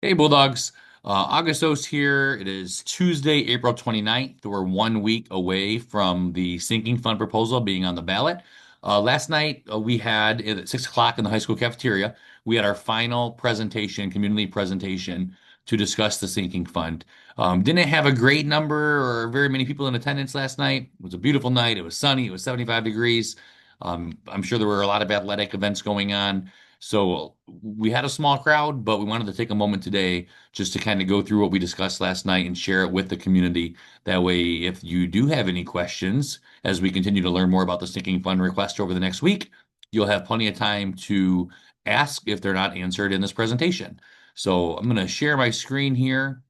Hey Bulldogs, Augustos here. It is Tuesday, April 29th. We're 1 week away from the sinking fund proposal being on the ballot. Last night we had at 6 o'clock in the high school cafeteria, we had our final presentation, community presentation to discuss the sinking fund. Didn't have a great number or very many people in attendance last night. It was a beautiful night. It was sunny. It was 75 degrees. I'm sure there were a lot of athletic events going on. So we had a small crowd, but we wanted to take a moment today just to kind of go through what we discussed last night and share it with the community. That way, if you do have any questions as we continue to learn more about the sinking fund request over the next week, you'll have plenty of time to ask if they're not answered in this presentation. So I'm going to share my screen here,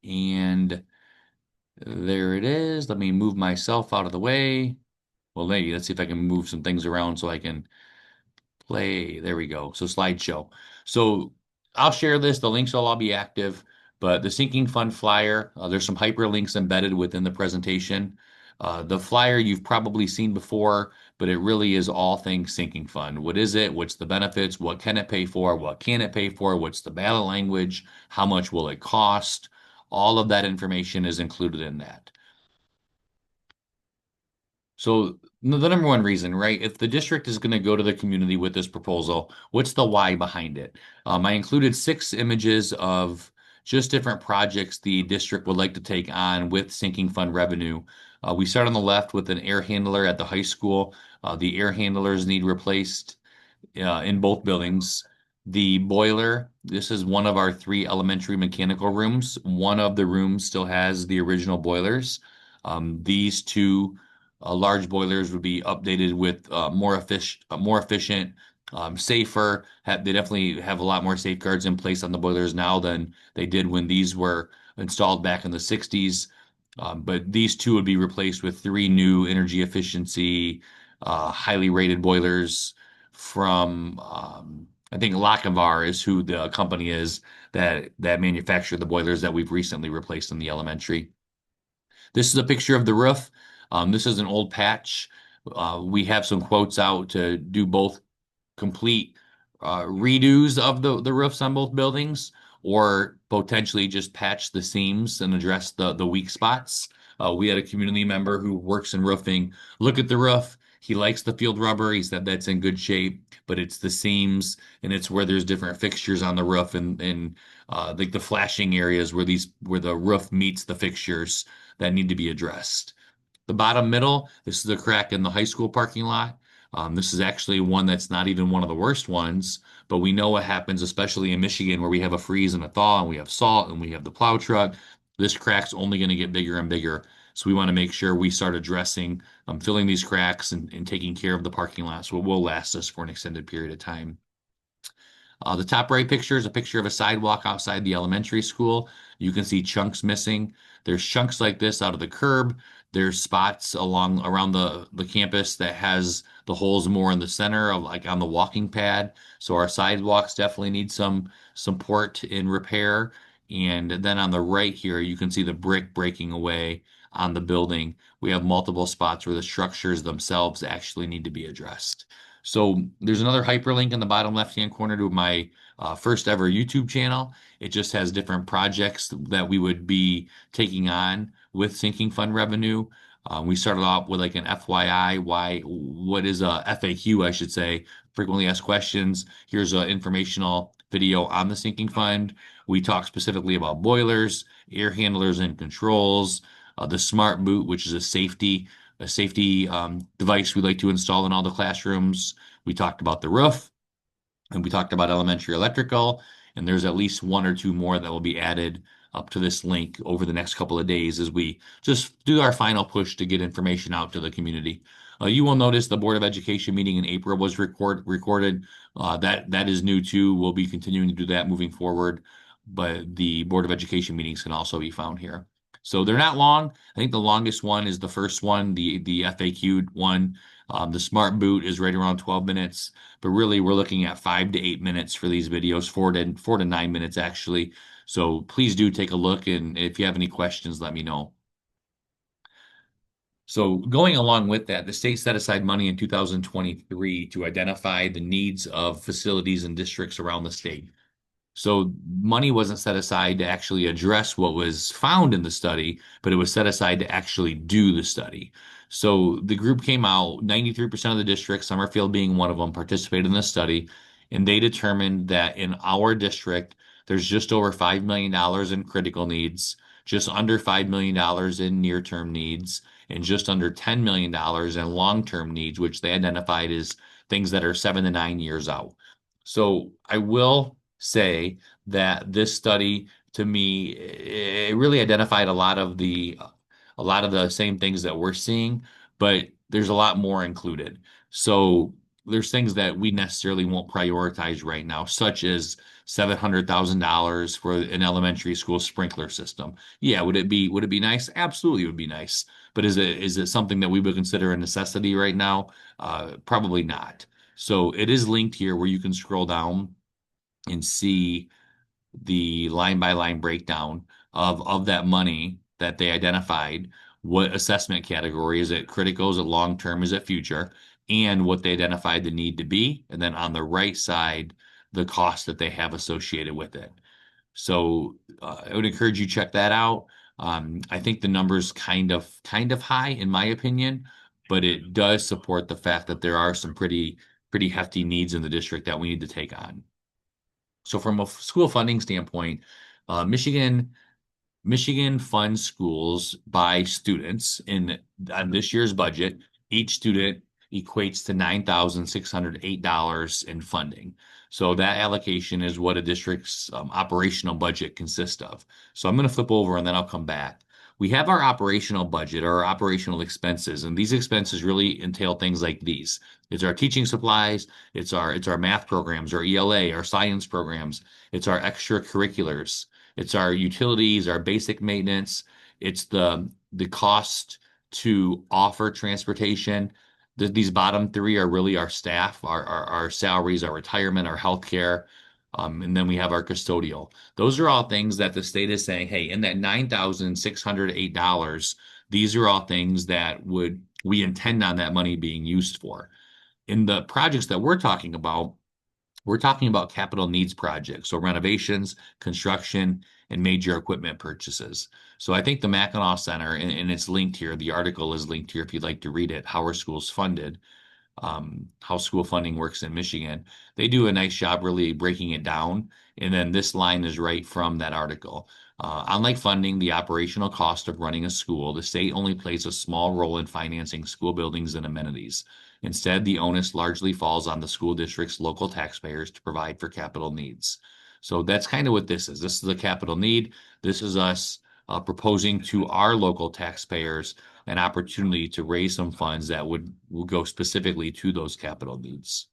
and there it is. Let me move myself out of the way. Well, maybe let's see if I can move some things around so I can play. There we go. So slideshow. So I'll share this. The links will all be active, but the sinking fund flyer, there's some hyperlinks embedded within the presentation. The flyer you've probably seen before, but it really is all things sinking fund. What is it? What's the benefits? What can it pay for? What can it pay for? What's the ballot language? How much will it cost? All of that information is included in that. So the number one reason, right? If the district is going to go to the community with this proposal, what's the why behind it? I included 6 images of just different projects the district would like to take on with sinking fund revenue. We start on the left with an air handler at the high school. The air handlers need replaced in both buildings. The boiler, this is one of our 3 elementary mechanical rooms. One of the rooms still has the original boilers. These two large boilers would be updated with more efficient, safer. They definitely have a lot more safeguards in place on the boilers now than they did when these were installed back in the 60s. But these two would be replaced with 3 new energy efficiency, highly rated boilers from I think Lochinvar is who the company is that manufactured the boilers that we've recently replaced in the elementary. This is a picture of the roof. This is an old patch. We have some quotes out to do both complete redos of the roofs on both buildings, or potentially just patch the seams and address the weak spots. We had a community member who works in roofing look at the roof. He likes the field rubber. He said that's in good shape, but it's the seams and it's where there's different fixtures on the roof and like the flashing areas where the roof meets the fixtures that need to be addressed. The bottom middle, this is a crack in the high school parking lot. This is actually one that's not even one of the worst ones, but we know what happens, especially in Michigan, where we have a freeze and a thaw, and we have salt, and we have the plow truck. This crack's only going to get bigger and bigger. So we want to make sure we start addressing, filling these cracks and taking care of the parking lot so it will last us for an extended period of time. The top right picture is a picture of a sidewalk outside the elementary school. You can see chunks missing. There's chunks like this out of the curb. There's spots along around the campus that has the holes more in the center of like on the walking pad. So our sidewalks definitely need some support in repair. And then on the right here, you can see the brick breaking away on the building. We have multiple spots where the structures themselves actually need to be addressed. So there's another hyperlink in the bottom left-hand corner to my first ever YouTube channel. It just has different projects that we would be taking on with sinking fund revenue. We started off with like an FYI, what is a FAQ, I should say, frequently asked questions. Here's an informational video on the sinking fund. We talk specifically about boilers, air handlers and controls, the smart boot, which is a safety device we like to install in all the classrooms. We talked about the roof and we talked about elementary electrical, and there's at least 1 or 2 more that will be added up to this link over the next couple of days as we just do our final push to get information out to the community. You will notice the Board of Education meeting in April was recorded. That is new too. We'll be continuing to do that moving forward, but the Board of Education meetings can also be found here. So they're not long. I think the longest one is the first one, the FAQ one. The Smart Boot is right around 12 minutes, but really we're looking at 5 to 8 minutes for these videos, 4 to 9 minutes actually. So please do take a look, and if you have any questions, let me know. So going along with that, the state set aside money in 2023 to identify the needs of facilities and districts around the state. So money wasn't set aside to actually address what was found in the study, but it was set aside to actually do the study. So the group came out, 93% of the districts, Summerfield being one of them, participated in the study, and they determined that in our district, there's just over $5 million in critical needs, just under $5 million in near-term needs, and just under $10 million in long-term needs, which they identified as things that are 7 to 9 years out. So I will say that this study, to me, it really identified a lot of the same things that we're seeing, but there's a lot more included. So there's things that we necessarily won't prioritize right now, such as $700,000 for an elementary school sprinkler system. Yeah, would it be nice? Absolutely, it would be nice. But is it something that we would consider a necessity right now? Probably not. So it is linked here where you can scroll down and see the line by line breakdown of that money that they identified. What assessment category is it? Critical? Is it long term? Is it future? And what they identified the need to be. And then on the right side, the cost that they have associated with it. So I would encourage you to check that out. I think the number's kind of high in my opinion, but it does support the fact that there are some pretty hefty needs in the district that we need to take on. So from a school funding standpoint, Michigan funds schools by students on this year's budget. Each student equates to $9,608 in funding. So that allocation is what a district's operational budget consists of. So I'm going to flip over and then I'll come back. We have our operational budget or our operational expenses, and these expenses really entail things like these. It's our teaching supplies, it's our math programs, our ELA, our science programs, it's our extracurriculars, it's our utilities, our basic maintenance. It's the cost to offer transportation. These bottom three are really our staff, our salaries, our retirement, our healthcare, and then we have our custodial. Those are all things that the state is saying, hey, in that $9,608, these are all things that we intend on that money being used for. In the projects that we're talking about capital needs projects, so renovations, construction, and major equipment purchases. So I think the Mackinac Center, and it's linked here, the article is linked here if you'd like to read it, How Are Schools Funded? How school funding works in Michigan. They do a nice job really breaking it down. And then this line is right from that article. Unlike funding the operational cost of running a school, the state only plays a small role in financing school buildings and amenities. Instead, the onus largely falls on the school district's local taxpayers to provide for capital needs. So that's kind of what this is. This is a capital need. This is us proposing to our local taxpayers an opportunity to raise some funds that will go specifically to those capital needs.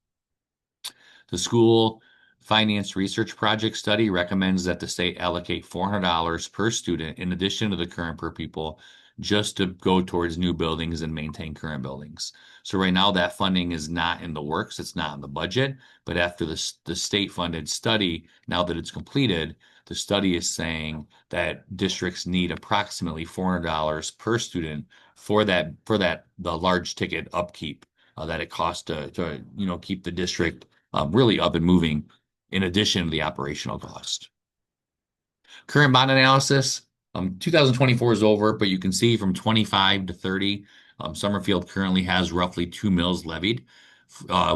The school finance research project study recommends that the state allocate $400 per student in addition to the current per pupil just to go towards new buildings and maintain current buildings. So right now that funding is not in the works, it's not in the budget, but after the state funded study, now that it's completed, the study is saying that districts need approximately $400 per student for that the large ticket upkeep that it costs to keep the district really up and moving in addition to the operational cost. Current bond analysis, 2024 is over, but you can see from 25 to 30, Summerfield currently has roughly 2 mills levied.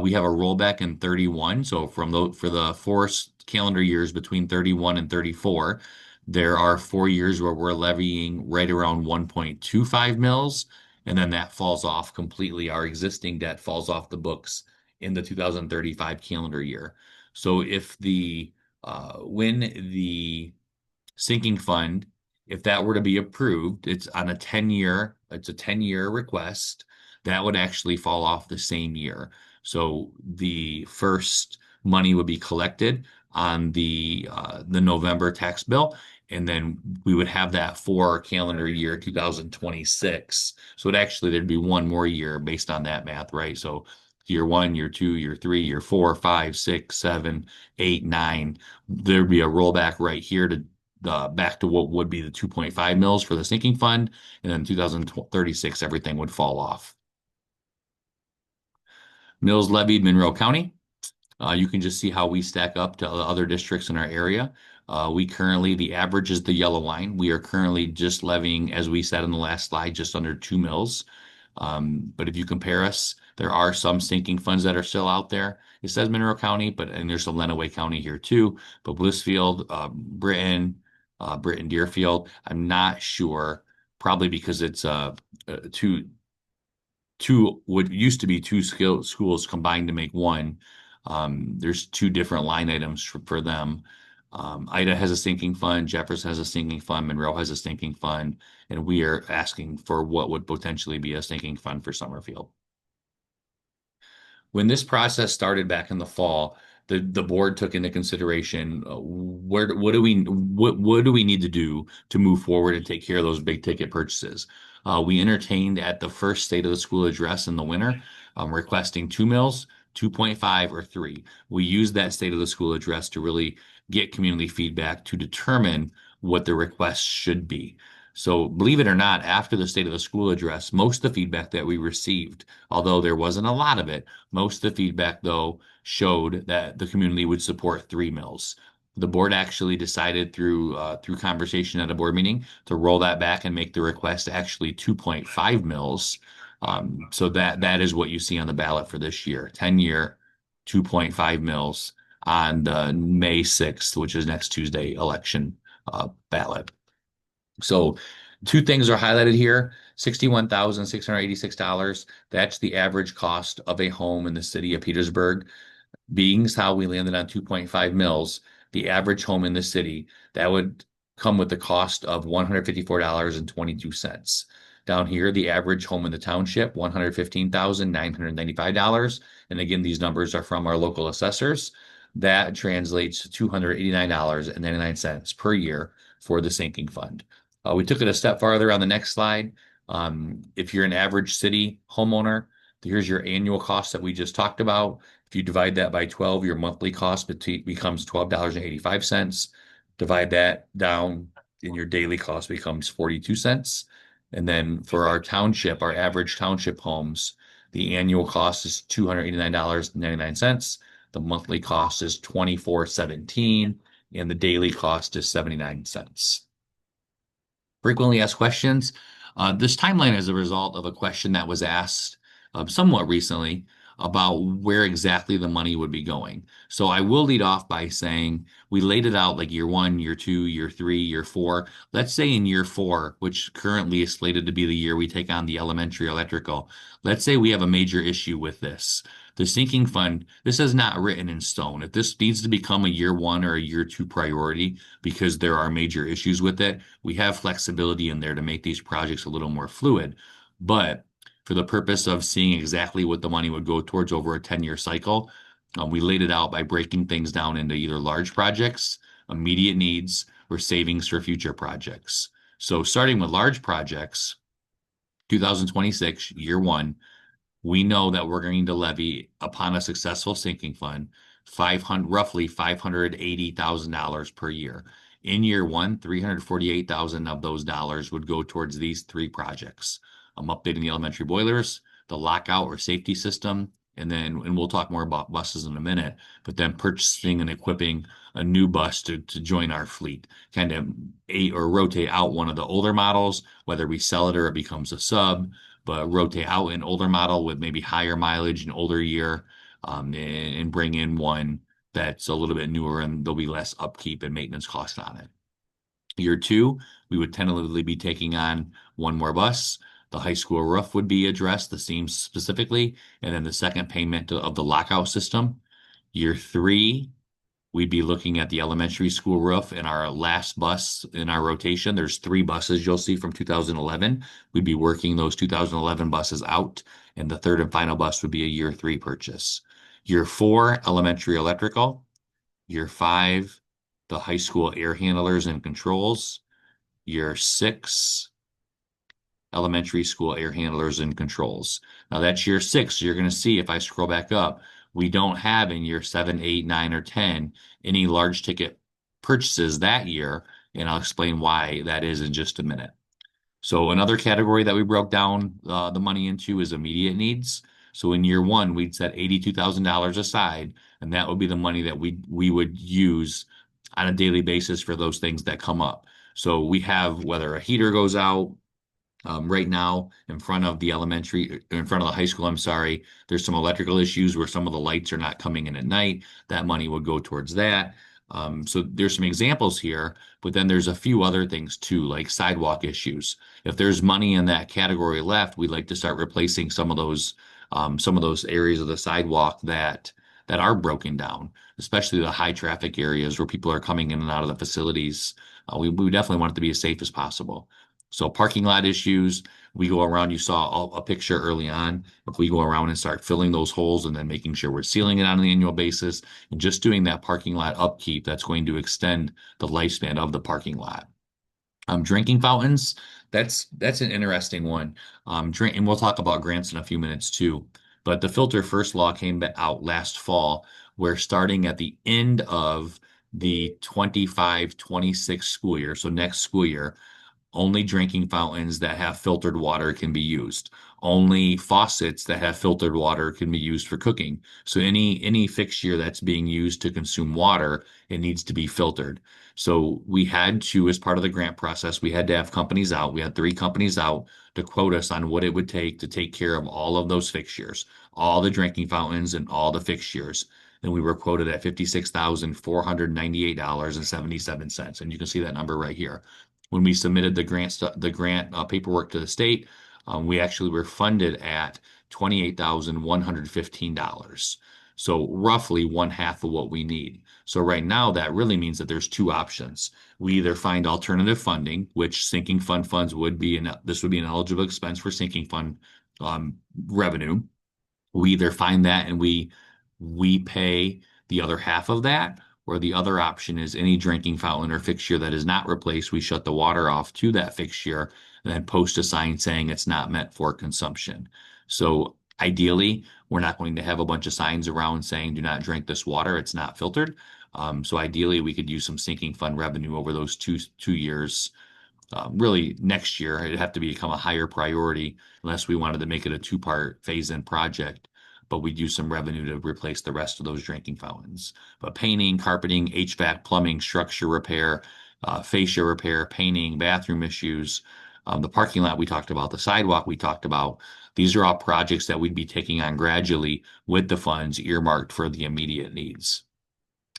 We have a rollback in 31. So for the 4 calendar years between 31 and 34, there are 4 years where we're levying right around 1.25 mils, and then that falls off completely. Our existing debt falls off the books in the 2035 calendar year. So when the sinking fund, if that were to be approved, it's a 10-year request that would actually fall off the same year. So the first money would be collected on the November tax bill, and then we would have that for calendar year 2026. So there'd be one more year based on that math, right? So year one, year two, year three, year four, five, six, seven, eight, nine. There'd be a rollback right here to back to what would be the 2.5 mils for the sinking fund, and then 2036, everything would fall off. Mills levied Monroe County. You can just see how we stack up to other districts in our area. We currently, the average is the yellow line. We are currently just levying, as we said in the last slide, just under 2 mills. But if you compare us, there are some sinking funds that are still out there. It says Mineral County, but and there's some Lenawee County here too. But Blissfield, Britton, Deerfield, I'm not sure. Probably because it's two what used to be two schools combined to make one. There's two different line items for them. Ida has a sinking fund, Jefferson has a sinking fund, Monroe has a sinking fund, and we are asking for what would potentially be a sinking fund for Summerfield. When this process started back in the fall, the board took into consideration what do we need to do to move forward and take care of those big ticket purchases. We entertained at the first state of the school address in the winter, requesting 2 mills, 2.5, or 3. We used that state of the school address to really get community feedback to determine what the request should be. So believe it or not, after the state of the school address, most of the feedback that we received, although there wasn't a lot of it, most of the feedback, though, showed that the community would support 3 mills. The board actually decided through conversation at a board meeting to roll that back and make the request actually 2.5 mills. So that is what you see on the ballot for this year, 10-year, 2.5 mills on the May 6th, which is next Tuesday election ballot. So two things are highlighted here. $61,686. That's the average cost of a home in the city of Petersburg. Being how we landed on 2.5 mills, the average home in the city, that would come with the cost of $154.22. Down here, the average home in the township, $115,995. And again, these numbers are from our local assessors. That translates to $289.99 per year for the sinking fund. We took it a step farther on the next slide. If you're an average city homeowner, here's your annual cost that we just talked about. If you divide that by 12, your monthly cost becomes $12.85. Divide that down, and your daily cost becomes 42 cents. And then for our township, our average township homes, the annual cost is $289.99. The monthly cost is $24.17, and the daily cost is 79 cents. Frequently asked questions. This timeline is a result of a question that was asked somewhat recently about where exactly the money would be going. So I will lead off by saying we laid it out like year 1, year 2, year 3, year 4. Let's say in year 4, which currently is slated to be the year we take on the elementary electrical, let's say we have a major issue with this. The sinking fund, this is not written in stone. If this needs to become a year 1 or a year 2 priority because there are major issues with it, we have flexibility in there to make these projects a little more fluid. But for the purpose of seeing exactly what the money would go towards over a 10-year cycle, we laid it out by breaking things down into either large projects, immediate needs, or savings for future projects. So starting with large projects, 2026, year 1, we know that we're going to levy upon a successful sinking fund roughly $580,000 per year. In year 1, 348,000 of those dollars would go towards these 3 projects. I'm updating the elementary boilers, the lockout or safety system, and we'll talk more about buses in a minute, but then purchasing and equipping a new bus to join our fleet, kind of rotate out one of the older models, whether we sell it or it becomes a sub, but rotate out an older model with maybe higher mileage and older year, and bring in one that's a little bit newer and there'll be less upkeep and maintenance cost on it. Year 2, we would tentatively be taking on one more bus. The high school roof would be addressed, the seams specifically, and then the second payment of the lockout system. Year 3, we'd be looking at the elementary school roof and our last bus in our rotation. There's 3 buses you'll see from 2011. We'd be working those 2011 buses out, and the third and final bus would be a year 3 purchase. Year 4, elementary electrical. Year 5, the high school air handlers and controls. Year 6, elementary school air handlers and controls. Now that's year 6. You're going to see if I scroll back up, we don't have in year 7, 8, 9, or 10 any large ticket purchases that year, and I'll explain why that is in just a minute. So another category that we broke down the money into is immediate needs. So in year 1, we'd set $82,000 aside and that would be the money that we would use on a daily basis for those things that come up. So we have whether a heater goes out, right now, in front of the elementary, in front of the high school, I'm sorry, there's some electrical issues where some of the lights are not coming in at night. That money would go towards that. So there's some examples here, but then there's a few other things too, like sidewalk issues. If there's money in that category left, we'd like to start replacing some of those areas of the sidewalk that are broken down, especially the high traffic areas where people are coming in and out of the facilities. We definitely want it to be as safe as possible. So parking lot issues, we go around, you saw a picture early on. If we go around and start filling those holes and then making sure we're sealing it on an annual basis and just doing that parking lot upkeep, that's going to extend the lifespan of the parking lot. Drinking fountains, that's an interesting one. And we'll talk about grants in a few minutes too. But the Filter First law came out last fall, where starting at the end of the 25-26 school year, so next school year, only drinking fountains that have filtered water can be used. Only faucets that have filtered water can be used for cooking. So any fixture that's being used to consume water, it needs to be filtered. So we had to, as part of the grant process, we had to have companies out. We had three companies out to quote us on what it would take to take care of all of those fixtures, all the drinking fountains and all the fixtures. And we were quoted at $56,498.77. And you can see that number right here. When we submitted the grant paperwork to the state, we actually were funded at $28,115. So roughly one half of what we need. So right now, that really means that there's two options. We either find alternative funding, which sinking fund funds would be, and this would be an eligible expense for sinking fund revenue. We either find that and we pay the other half of that, or the other option is any drinking fountain or fixture that is not replaced, we shut the water off to that fixture and then post a sign saying it's not meant for consumption. So ideally, we're not going to have a bunch of signs around saying do not drink this water, it's not filtered. So ideally, we could use some sinking fund revenue over those two years. Really, next year, it'd have to become a higher priority unless we wanted to make it a two-part phase-in project. But we'd use some revenue to replace the rest of those drinking fountains. But painting, carpeting, HVAC, plumbing, structure repair, fascia repair, painting, bathroom issues, the parking lot we talked about, the sidewalk we talked about. These are all projects that we'd be taking on gradually with the funds earmarked for the immediate needs.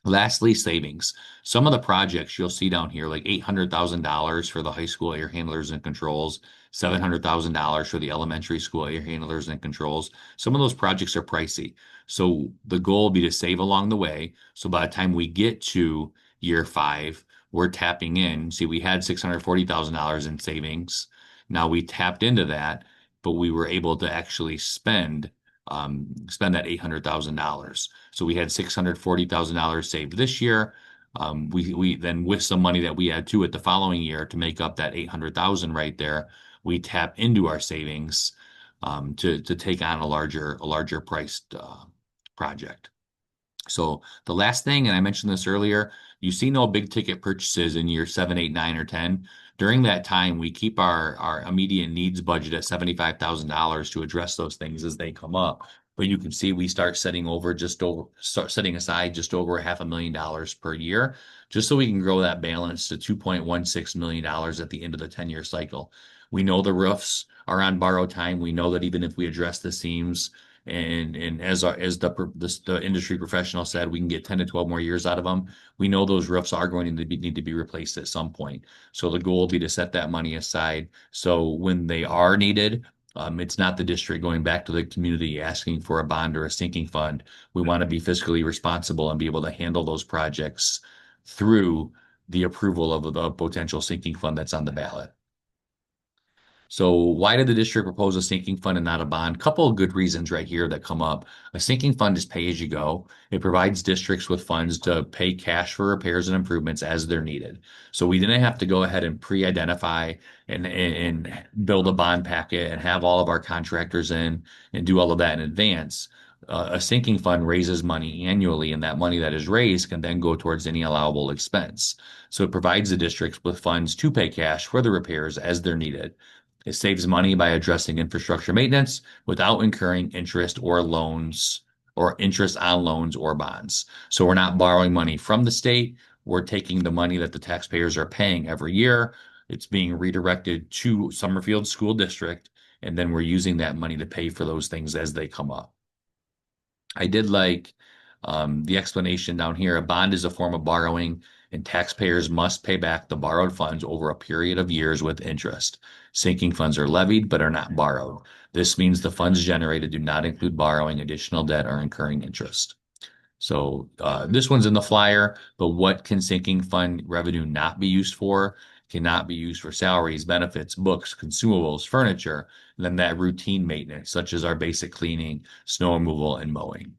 Lastly, savings. Some of the projects you'll see down here, like $800,000 for the high school air handlers and controls, $700,000 for the elementary school air handlers and controls. Some of those projects are pricey. So the goal will be to save along the way. So by the time we get to year five, we're tapping in. See, we had $640,000 in savings. Now we tapped into that, but we were able to actually spend that $800,000. So we had $640,000 saved this year. We then with some money that we had to it the following year to make up that 800,000 right there, we tap into our savings to take on a larger priced project. So the last thing, and I mentioned this earlier, you see no big ticket purchases in year 7, 8, 9, or 10. During that time, we keep our immediate needs budget at $75,000 to address those things as they come up. But you can see we start setting aside just over $500,000 per year, just so we can grow that balance to $2.16 million at the end of the 10-year cycle. We know the roofs are on borrowed time. We know that even if we address the seams, and as the industry professional said, we can get 10 to 12 more years out of them. We know those roofs are going to need to be replaced at some point. So the goal will be to set that money aside. So when they are needed, it's not the district going back to the community asking for a bond or a sinking fund. We want to be fiscally responsible and be able to handle those projects through the approval of the potential sinking fund that's on the ballot. So why did the district propose a sinking fund and not a bond? Couple of good reasons right here that come up. A sinking fund is pay as you go. It provides districts with funds to pay cash for repairs and improvements as they're needed. So we didn't have to go ahead and pre-identify and build a bond packet and have all of our contractors in and do all of that in advance. A sinking fund raises money annually, and that money that is raised can then go towards any allowable expense. So it provides the districts with funds to pay cash for the repairs as they're needed. It saves money by addressing infrastructure maintenance without incurring interest or loans or interest on loans or bonds. So we're not borrowing money from the state. We're taking the money that the taxpayers are paying every year. It's being redirected to Summerfield School District, and then we're using that money to pay for those things as they come up. I did like the explanation down here. A bond is a form of borrowing, and taxpayers must pay back the borrowed funds over a period of years with interest. Sinking funds are levied but are not borrowed. This means the funds generated do not include borrowing additional debt or incurring interest. So this one's in the flyer, but what can sinking fund revenue not be used for? Cannot be used for salaries, benefits, books, consumables, furniture, and then that routine maintenance, such as our basic cleaning, snow removal, and mowing.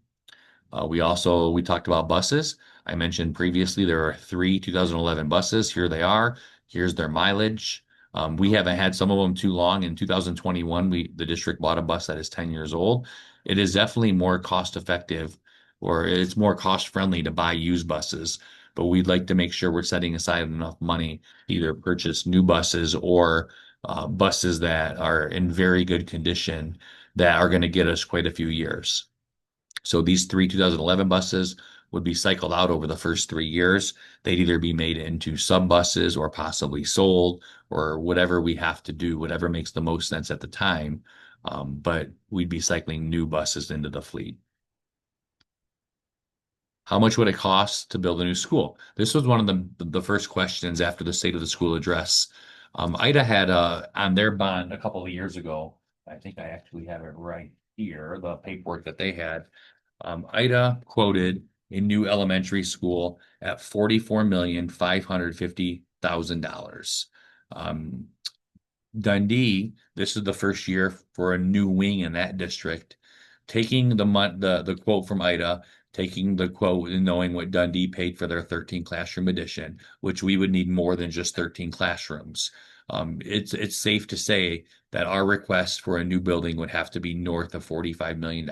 We talked about buses. I mentioned previously there are three 2011 buses. Here they are. Here's their mileage. We haven't had some of them too long. In 2021, the district bought a bus that is 10 years old. It is definitely more cost effective, or it's more cost friendly to buy used buses. But we'd like to make sure we're setting aside enough money to either purchase new buses or buses that are in very good condition that are going to get us quite a few years. So these three 2011 buses would be cycled out over the first 3 years. They'd either be made into sub buses or possibly sold or whatever we have to do, whatever makes the most sense at the time. But we'd be cycling new buses into the fleet. How much would it cost to build a new school? This was one of the first questions after the State of the School address. IDA had on their bond a couple of years ago. I think I actually have it right here, the paperwork that they had. IDA quoted a new elementary school at $44,550,000. Um, Dundee, this is the first year for a new wing in that district. Taking the quote from IDA, taking the quote and knowing what Dundee paid for their 13 classroom addition, which we would need more than just 13 classrooms. It's safe to say that our request for a new building would have to be north of $45 million.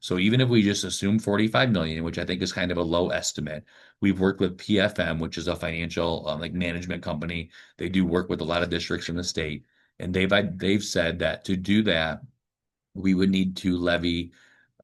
So even if we just assume 45 million, which I think is kind of a low estimate, we've worked with PFM, which is a financial like management company. They do work with a lot of districts in the state, and they've said that to do that, we would need to levy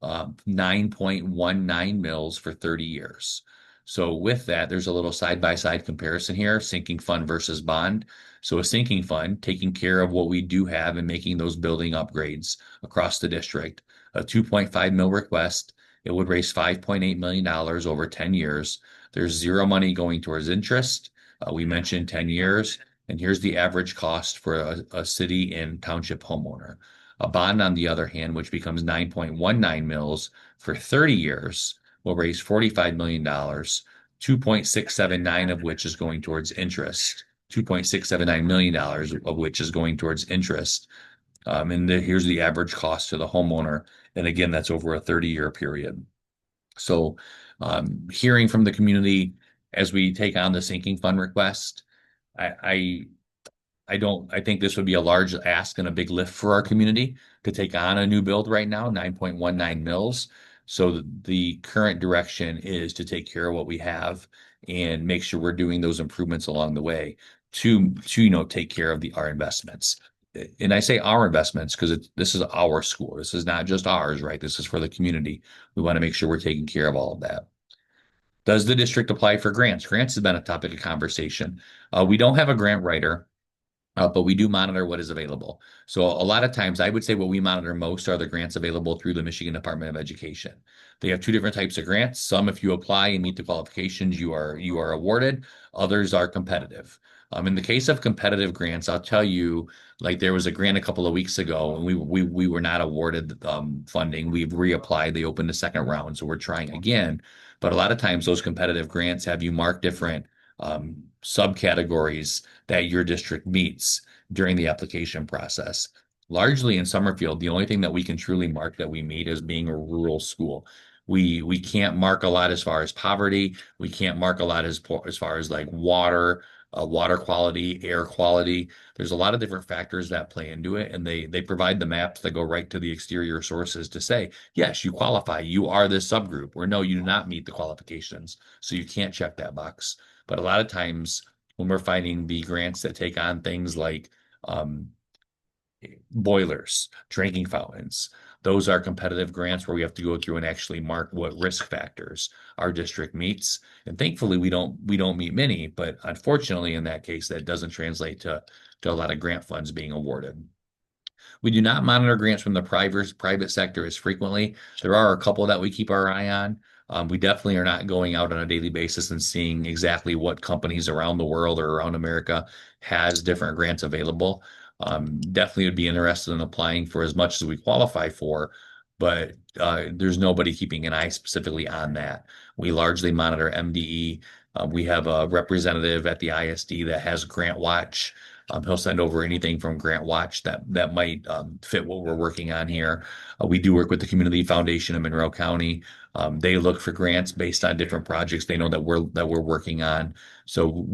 9.19 mils for 30 years. So with that, there's a little side-by-side comparison here, sinking fund versus bond. So a sinking fund, taking care of what we do have and making those building upgrades across the district, a 2.5 mil request, it would raise $5.8 million over 10 years. There's zero money going towards interest. We mentioned 10 years, and here's the average cost for a city and township homeowner. A bond, on the other hand, which becomes 9.19 mils for 30 years, will raise $45 million, 2.679 of which is going towards interest, $2.679 million of which is going towards interest. And here's the average cost to the homeowner. And again, that's over a 30-year period. So hearing from the community as we take on the sinking fund request, I I think this would be a large ask and a big lift for our community to take on a new build right now, 9.19 mils. So the current direction is to take care of what we have and make sure we're doing those improvements along the way to take care of our investments. And I say our investments because this is our school. This is not just ours, right? This is for the community. We want to make sure we're taking care of all of that. Does the district apply for grants? Grants has been a topic of conversation. We don't have a grant writer, but we do monitor what is available. So a lot of times I would say what we monitor most are the grants available through the Michigan Department of Education. They have two different types of grants. Some, if you apply and meet the qualifications, you are awarded. Others are competitive. In the case of competitive grants, I'll tell you, like there was a grant a couple of weeks ago, and we were not awarded funding. We've reapplied. They opened a second round, so we're trying again. But a lot of times those competitive grants have you mark different subcategories that your district meets during the application process. Largely in Summerfield, the only thing that we can truly mark that we meet is being a rural school. We can't mark a lot as far as poverty. We can't mark a lot as far as like water quality, air quality. There's a lot of different factors that play into it, and they provide the maps that go right to the exterior sources to say, yes, you qualify. You are this subgroup, or no, you do not meet the qualifications. So you can't check that box. But a lot of times when we're finding the grants that take on things like boilers, drinking fountains, Those are competitive grants where we have to go through and actually mark what risk factors our district meets. And thankfully, we don't meet many, but unfortunately, in that case, that doesn't translate to a lot of grant funds being awarded. We do not monitor grants from the private sector as frequently. There are a couple that we keep our eye on. We definitely are not going out on a daily basis and seeing exactly what companies around the world or around America has different grants available. Definitely would be interested in applying for as much as we qualify for, but there's nobody keeping an eye specifically on that. We largely monitor MDE. We have a representative at the ISD that has Grant Watch. He'll send over anything from Grant Watch that might fit what we're working on here. We do work with the Community Foundation of Monroe County. They look for grants based on different projects they know that we're working on. So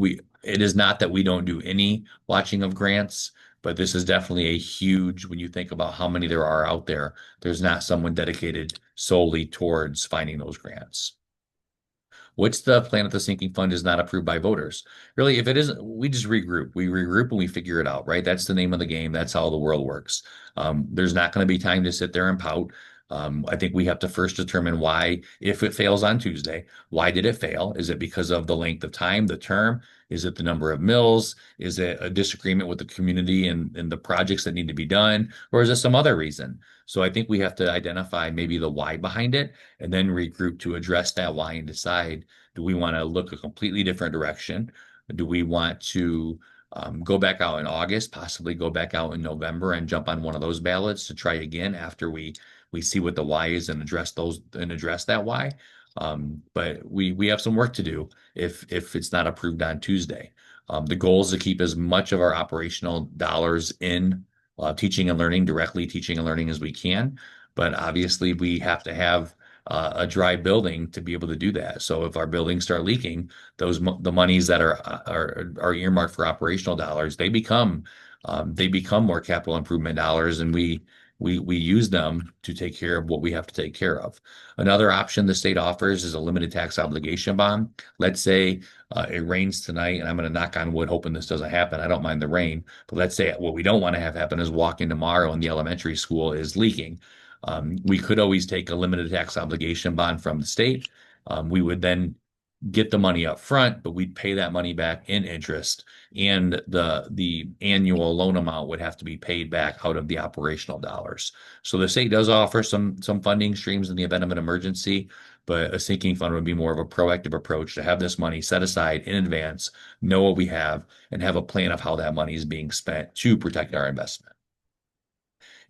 it is not that we don't do any watching of grants, but this is definitely a huge, when you think about how many there are out there, there's not someone dedicated solely towards finding those grants. What's the plan if the sinking fund is not approved by voters? Really, if it isn't, we just regroup. We regroup and we figure it out, right? That's the name of the game. That's how the world works. There's not going to be time to sit there and pout. I think we have to first determine why, if it fails on Tuesday, why did it fail? Is it because of the length of time, the term? Is it the number of mills? Is it a disagreement with the community and the projects that need to be done? Or is it some other reason? So I think we have to identify maybe the why behind it and then regroup to address that why and decide, do we want to look a completely different direction? Do we want to go back out in August, possibly go back out in November and jump on one of those ballots to try again after we see what the why is and address that why? But we have some work to do if it's not approved on Tuesday. The goal is to keep as much of our operational dollars in teaching and learning, directly teaching and learning as we can. But obviously, we have to have a dry building to be able to do that. So if our buildings start leaking, the monies that are earmarked for operational dollars, they become more capital improvement dollars, and we use them to take care of what we have to take care of. Another option the state offers is a limited tax obligation bond. Let's say it rains tonight, and I'm going to knock on wood, hoping this doesn't happen. I don't mind the rain, but let's say what we don't want to have happen is walking tomorrow and the elementary school is leaking. We could always take a limited tax obligation bond from the state. We would then get the money up front, but we'd pay that money back in interest, and the annual loan amount would have to be paid back out of the operational dollars. So the state does offer some funding streams in the event of an emergency, but a sinking fund would be more of a proactive approach to have this money set aside in advance, know what we have, and have a plan of how that money is being spent to protect our investment.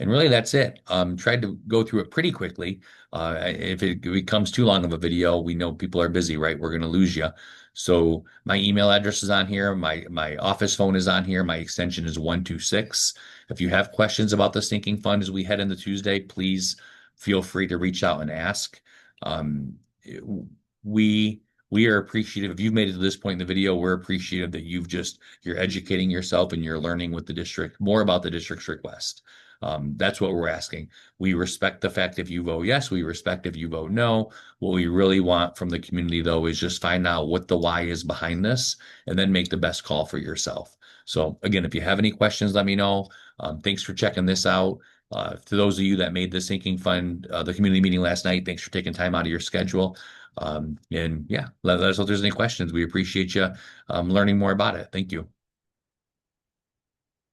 And really, that's it. Tried to go through it pretty quickly. If it becomes too long of a video, we know people are busy, right? We're going to lose you. So my email address is on here. My office phone is on here. My extension is 126. If you have questions about the sinking fund as we head into Tuesday, please feel free to reach out and ask. Um, we we are appreciative. If you've made it to this point in the video, we're appreciative that you're educating yourself and you're learning with the district more about the district's request. That's what we're asking. We respect the fact if you vote yes, we respect if you vote no. What we really want from the community, though, is just find out what the why is behind this and then make the best call for yourself. So again, if you have any questions, let me know. Thanks for checking this out. To those of you that made the sinking fund, the community meeting last night, thanks for taking time out of your schedule. And yeah, let us know if there's any questions. We appreciate you learning more about it. Thank you.